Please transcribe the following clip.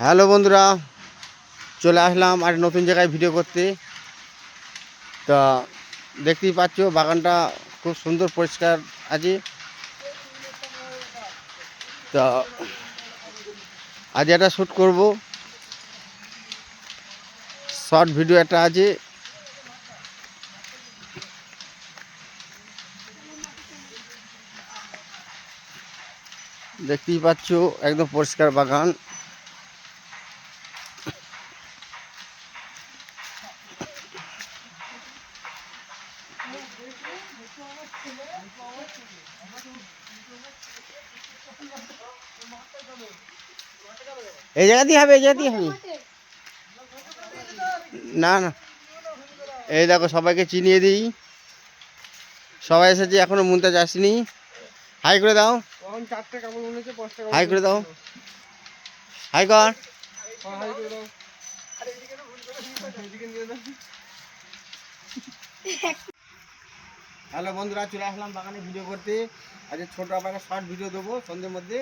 Hello বন্ধুরা, চলে আসলাম আর নতুন জায়গায় ভিডিও করতে। তা দেখতেই পাচ্ছ বাগানটা খুব সুন্দর পরিষ্কার আছে। তা আজ একটা শ্যুট করব, শর্ট ভিডিও একটা আছে। দেখতেই পাচ্ছ একদম পরিষ্কার বাগান। এই জায়গাতেই হবে, এই জায়গাতেই হবে। না না, এই দেখো সবাইকে চিনিয়ে দিই। সবাই এসেছে, এখনো মুনতাজ আসেনি। হাই করে দাও, হাই করে দাও, হাই কর। হ্যালো বন্ধুরা, চলে আসলাম বাগানে ভিডিও করতে। আজ ছোট আবার শর্ট ভিডিও দেবো সন্ধ্যের মধ্যে।